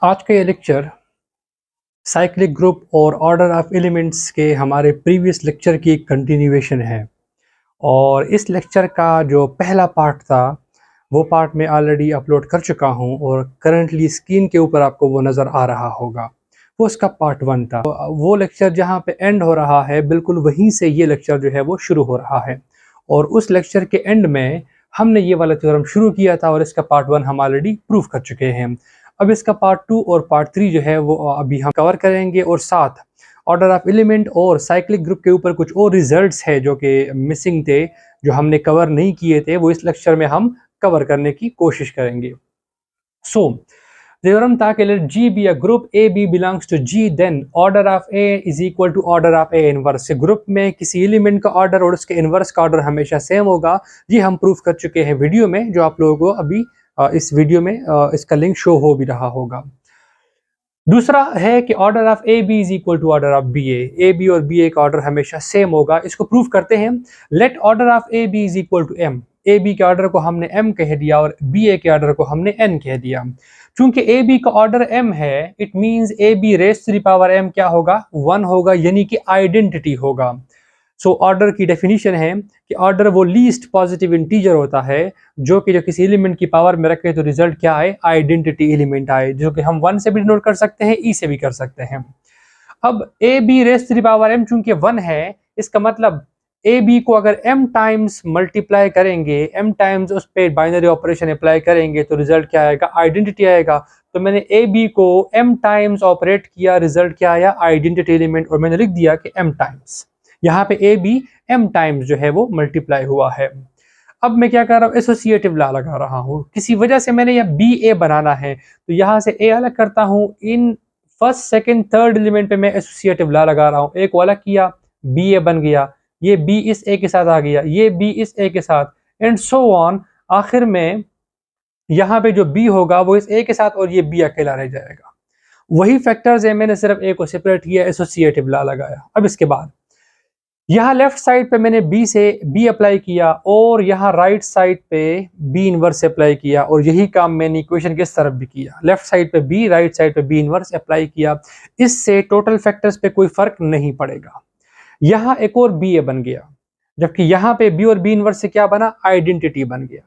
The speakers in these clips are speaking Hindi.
आज का ये लेक्चर साइक्लिक ग्रुप और ऑर्डर ऑफ एलिमेंट्स के हमारे प्रीवियस लेक्चर की एक कंटिन्यूएशन है। और इस लेक्चर का जो पहला पार्ट था वो पार्ट मैं ऑलरेडी अपलोड कर चुका हूँ और करंटली स्क्रीन के ऊपर आपको वो नज़र आ रहा होगा। वो उसका पार्ट 1 था। वो लेक्चर जहाँ पे एंड हो रहा है बिल्कुल वहीं से ये लेक्चर जो है वो शुरू हो रहा है। और उस लेक्चर के एंड में हमने ये वाला थ्योरम शुरू किया था और इसका पार्ट 1 हम ऑलरेडी प्रूव कर चुके हैं। अब इसका पार्ट 2 और पार्ट 3 जो है वो अभी हम कवर करेंगे, और साथ ऑर्डर ऑफ एलिमेंट और साइक्लिक ग्रुप के ऊपर कुछ और रिजल्ट्स है जो कि मिसिंग थे, जो हमने कवर नहीं किए थे, वो इस लेक्चर में हम कवर करने की कोशिश करेंगे। सो theorem था कि let G be a group AB belongs to G, then order of A is equal to order of A inverse। Group में किसी एलिमेंट का ऑर्डर और उसके इन्वर्स का ऑर्डर हमेशा सेम होगा। ये हम प्रूफ कर चुके हैं वीडियो में, जो आप लोगों को अभी इस वीडियो में इसका लिंक शो हो भी रहा होगा। दूसरा है कि order of A B is equal to order of B A B और बी ए का ऑर्डर हमेशा सेम होगा। इसको प्रूव करते हैं। Let order of A B is equal to M. A B के ऑर्डर को हमने m कह दिया और बी ए के ऑर्डर को हमने n कह दिया। चूंकि ए बी का ऑर्डर m है, it means A B raise to the power m क्या होगा, 1 होगा, यानी कि आइडेंटिटी होगा। सो ऑर्डर की डेफिनेशन है कि ऑर्डर वो लीस्ट पॉजिटिव इंटीजर होता है जो किसी एलिमेंट की पावर में रखे तो रिजल्ट क्या आए, आइडेंटिटी एलिमेंट आए, जो कि हम 1 से भी डिनोट कर सकते हैं, ई से भी कर सकते हैं। अब A B raise to the power m चूंकि 1 है, इसका मतलब ए बी को अगर m टाइम्स मल्टीप्लाई करेंगे, m टाइम्स उस पर बाइनरी ऑपरेशन अप्लाई करेंगे तो रिजल्ट क्या आएगा, आइडेंटिटी आएगा। तो मैंने ए बी को m टाइम्स ऑपरेट किया, रिजल्ट क्या आया, आइडेंटिटी एलिमेंट, और मैंने लिख दिया कि m टाइम्स। यहाँ पे ए बी m टाइम्स जो है वो मल्टीप्लाई हुआ है। अब मैं क्या कर रहा हूँ, एसोसिएटिव लॉ लगा रहा हूँ। किसी वजह से मैंने यह बी ए बनाना है तो यहाँ से ए अलग करता हूँ, in first second third element पे मैं एसोसिएटिव लॉ लगा रहा हूँ। एक को अलग किया, बी ए बन गया, ये बी इस ए के साथ आ गया, ये बी इस ए के साथ, एंड सो ऑन। आखिर में यहाँ पे जो बी होगा वो इस ए के साथ और ये बी अकेला रह जाएगा। वही फैक्टर्स है, मैंने सिर्फ ए को सेपरेट किया, एसोसिएटिव लॉ लगाया। अब इसके बाद यहाँ लेफ्ट साइड पे मैंने बी से बी अप्लाई किया और यहाँ राइट साइड पे बी इनवर्स अप्लाई किया, और यही काम मैंने इक्वेशन किस तरफ भी किया, लेफ्ट साइड पे बी, राइट साइड पे बी इनवर्स अप्लाई किया। इससे टोटल फैक्टर्स पे कोई फर्क नहीं पड़ेगा। यहाँ एक और बी ए बन गया, जबकि यहाँ पे बी और बी इनवर्स से क्या बना, आइडेंटिटी बन गया।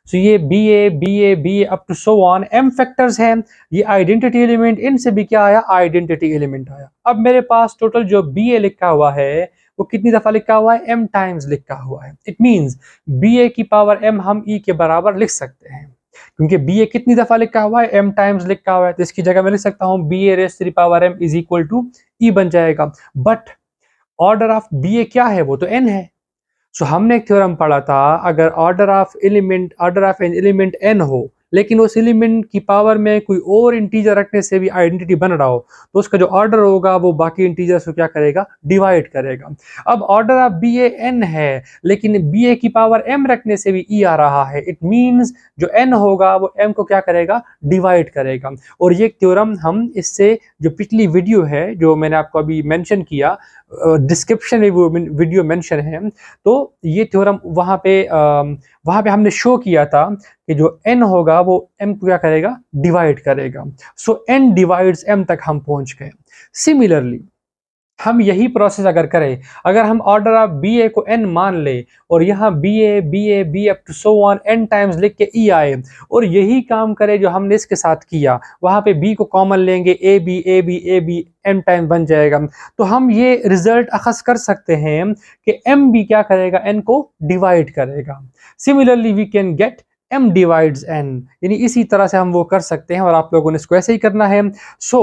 सो ये B A up to so on M factors हैं, ये आइडेंटिटी एलिमेंट, इनसे भी क्या आया, आइडेंटिटी एलिमेंट आया। अब मेरे पास टोटल जो बी ए लिखा हुआ है वो कितनी दफा लिखा हुआ है, m टाइम्स लिखा हुआ है। इट मींस बी ए की पावर m हम e के बराबर लिख सकते हैं, क्योंकि बी ए कितनी दफा लिखा हुआ है, m टाइम्स लिखा हुआ है, तो इसकी जगह मैं लिख सकता हूँ B A raise to the power m is equal to e बन जाएगा। But order of B A क्या है, वो तो n है। सो हमने एक थ्योरम पढ़ा था, अगर order of an element n हो लेकिन उस एलिमेंट की पावर में कोई और इंटीजर रखने से भी आइडेंटिटी बन रहा हो, तो उसका जो ऑर्डर होगा वो बाकी इंटीजर्स को क्या करेगा, डिवाइड करेगा। अब order of B A n है लेकिन बी ए की पावर m रखने से भी e आ रहा है, इट मींस जो n होगा वो m को क्या करेगा, डिवाइड करेगा। और ये थ्योरम हम इससे, जो पिछली वीडियो है जो मैंने आपको अभी मेंशन किया, डिस्क्रिप्शन में वो वीडियो मेंशन है, तो ये थ्योरम वहाँ पे हमने शो किया था कि जो n होगा वो m को क्या करेगा, डिवाइड करेगा। सो n डिवाइड्स m तक हम पहुंच गए। सिमिलरली हम यही प्रोसेस अगर करें, अगर हम ऑर्डर ऑफ बी ए को n मान ले और यहाँ B up to so on n times लिख के e आए, और यही काम करे जो हमने इसके साथ किया, वहाँ पे b को कॉमन लेंगे, ए बी n टाइम बन जाएगा। तो हम ये रिजल्ट अखज़ कर सकते हैं कि m भी क्या करेगा, n को डिवाइड करेगा। Similarly we can get m divides n, यानी इसी तरह से हम वो कर सकते हैं और आप लोगों ने इसको ऐसे ही करना है। सो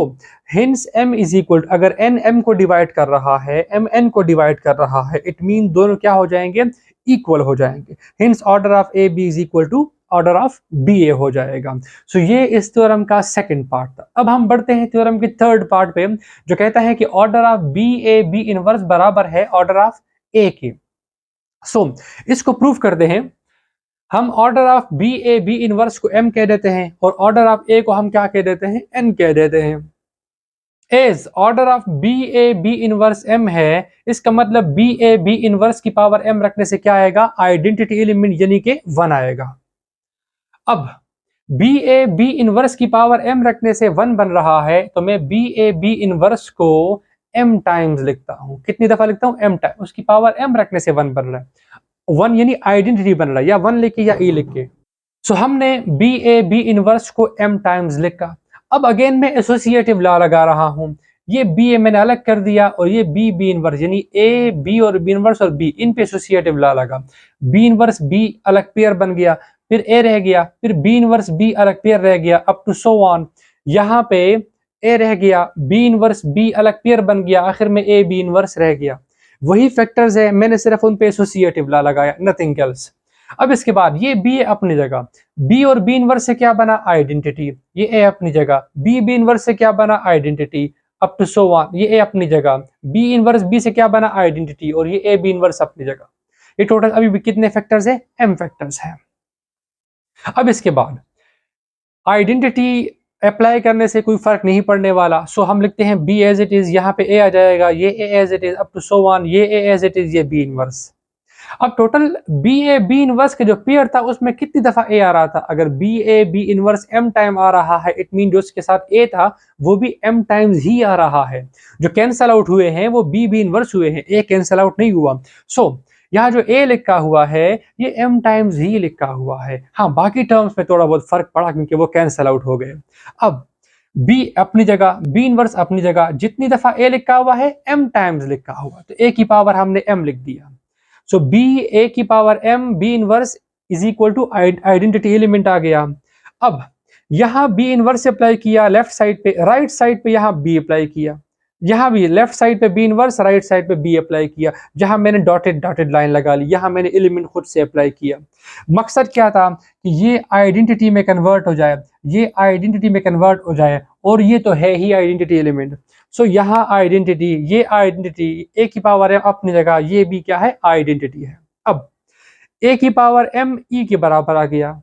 हिंस m इज इक्वल, अगर n m को डिवाइड कर रहा है, m n को डिवाइड कर रहा है, इट मीन दोनों क्या हो जाएंगे, इक्वल हो जाएंगे। Hence order of A B is equal to order of B A हो जाएगा। सो ये इस थ्योरम का सेकंड पार्ट था। अब हम बढ़ते हैं थ्योरम के थर्ड पार्ट पे, जो कहता है कि ऑर्डर ऑफ बी इनवर्स बराबर है ऑर्डर ऑफ ए के। सो इसको प्रूफ करते हैं। हम ऑर्डर ऑफ बी इनवर्स को m कह देते हैं और ऑर्डर ऑफ a को हम क्या कह देते हैं, n कह देते हैं। As order of B inverse m है, इसका मतलब बी इनवर्स की पावर m रखने से क्या आएगा, आइडेंटिटी एलिमेंट यानी कि 1 आएगा। अब बी ए बी इनवर्स की पावर m रखने से 1 बन रहा है, तो मैं बी ए बी इनवर्स को m टाइम्स लिखता हूँ। कितनी दफा लिखता हूँ? m time. उसकी पावर m रखने से 1 बन रहा है। 1 यानी आइडेंटिटी बन रहा है, या 1 लिख के या e लिख के। सो हमने बी ए बी इनवर्स को m टाइम्स लिखा। अब अगेन मैं एसोसिएटिव लॉ लगा रहा हूँ। ये बी ए मैंने अलग कर दिया और ये बी बी इनवर्स, यानी ए बी और बी इनवर्स और बी, इन पे एसोसिएटिव लॉ लगा। बी इनवर्स बी अलग पेयर बन गया, फिर ए रह गया, फिर बी इनवर्स बी अलग पेयर रह गया, अप टू सो ऑन। यहाँ पे ए रह गया, बी इनवर्स बी अलग पेयर बन गया, आखिर में ए बी इनवर्स रह गया। वही फैक्टर्स है, मैंने सिर्फ उन पे एसोसिएटिव लॉ लगाया, नथिंग एल्स। अब इसके बाद ये बी अपनी जगह, बी और बी इनवर्स से क्या बना? आइडेंटिटी। ये ए अपनी जगह, बी बी इनवर्स से क्या बना? Identity, up to so on. ये ए अपनी जगह, बी इनवर्स बी से क्या बना? आइडेंटिटी, और ये ए बी इनवर्स अपनी जगह। ये टोटल अभी भी कितने फैक्टर्स है? m फैक्टर्स है। अब इसके बाद आइडेंटिटी अप्लाई करने से कोई फर्क नहीं पड़ने वाला, सो हम लिखते हैं बी एज इट इज, यहाँ पे ए आ जाएगा, ये A as it is, up to so on, ये ए एज इट इज, ये बी इनवर्स। अब total B A B inverse के जो पेयर था उसमें कितनी दफा ए आ रहा था? अगर B A B inverse m time आ रहा है, इट मीन जो उसके साथ ए था वो भी m टाइम्स ही आ रहा है। जो कैंसल आउट हुए हैं वो बी बी इनवर्स हुए हैं, ए कैंसल आउट नहीं हुआ। सो यहाँ जो ए लिखा हुआ है ये m टाइम्स ही लिखा हुआ है। हाँ, बाकी टर्म्स में थोड़ा बहुत फर्क पड़ा क्योंकि वो कैंसल आउट हो गए। अब बी अपनी जगह, बी इनवर्स अपनी जगह, जितनी दफा ए लिखा हुआ है m टाइम्स लिखा हुआ, तो ए की पावर हमने m लिख दिया। सो बी ए की power m B inverse is equal to identity element आ गया। अब यहां बी इनवर्स अप्लाई किया लेफ्ट साइड पे, राइट साइड पे यहां बी अप्लाई किया, यहां भी लेफ्ट साइड पे बी इनवर्स, राइट साइड पे बी अप्लाई किया। जहां मैंने डॉटेड डॉटेड लाइन लगा ली, यहां मैंने एलिमेंट खुद से अप्लाई किया। मकसद क्या था? कि ये आइडेंटिटी में कन्वर्ट हो जाए, ये आइडेंटिटी में कन्वर्ट हो जाए, और ये तो है ही आइडेंटिटी एलिमेंट। सो यहाँ आइडेंटिटी, ये आइडेंटिटी ए की पावर m अपनी जगह, ये भी क्या है? आइडेंटिटी है। अब ए की पावर m ई के बराबर आ गया,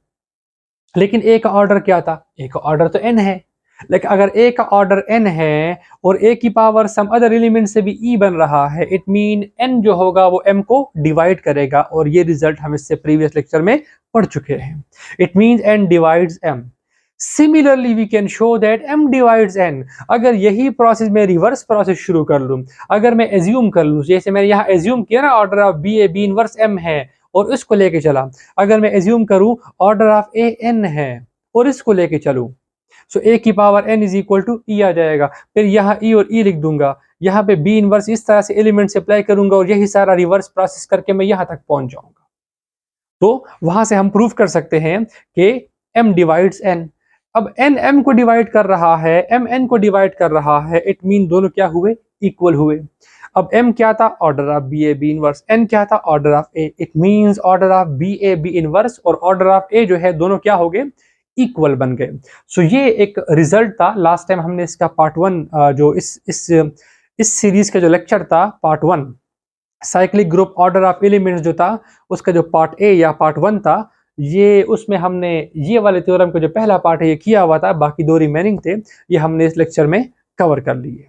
लेकिन ए का ऑर्डर क्या था? ए का ऑर्डर तो n है, लेकिन अगर ए का ऑर्डर n है और ए की पावर सम अदर एलिमेंट से भी e बन रहा है, इट मीन n जो होगा वो m को डिवाइड करेगा, और ये रिजल्ट हम इससे प्रीवियस लेक्चर में पढ़ चुके हैं। It means n divides m। Similarly we can show that m divides n। अगर यही प्रोसेस मैं रिवर्स प्रोसेस शुरू कर लूं, अगर मैं एज्यूम कर लूं, जैसे मैंने यहाँ एज्यूम किया ना, order of B A B inverse m है और इसको लेके चला, अगर मैं एज्यूम करूं ऑर्डर ऑफ ए n है और इसको लेके चलूं, सो ए की power n is equal to e आ जाएगा। फिर यहाँ ई और ई लिख दूंगा, यहाँ पे बी इनवर्स इस तरह से एलिमेंट से अप्लाई करूंगा, और यही सारा रिवर्स प्रोसेस करके मैं यहाँ तक पहुंच जाऊंगा। तो वहां से हम प्रूव कर सकते हैं कि m डिवाइड्स n। अब n m को डिवाइड कर रहा है, m n को डिवाइड कर रहा है, इट मीन दोनों क्या हुए? इक्वल हुए। अब m क्या था? Order of B A B inverse. n क्या था? Order of a। It means order of B A B inverse और ऑर्डर ऑफ a जो है दोनों क्या हो गए? इक्वल बन गए। सो ये एक रिजल्ट था। लास्ट टाइम हमने इसका पार्ट 1 जो इस सीरीज का जो लेक्चर था part 1 cyclic group order of elements जो था, उसका जो पार्ट ए या पार्ट 1 था, ये उसमें हमने ये वाले थ्योरम का जो पहला पार्ट है ये किया हुआ था, बाकी 2 रिमेनिंग थे, ये हमने इस लेक्चर में कवर कर लिए।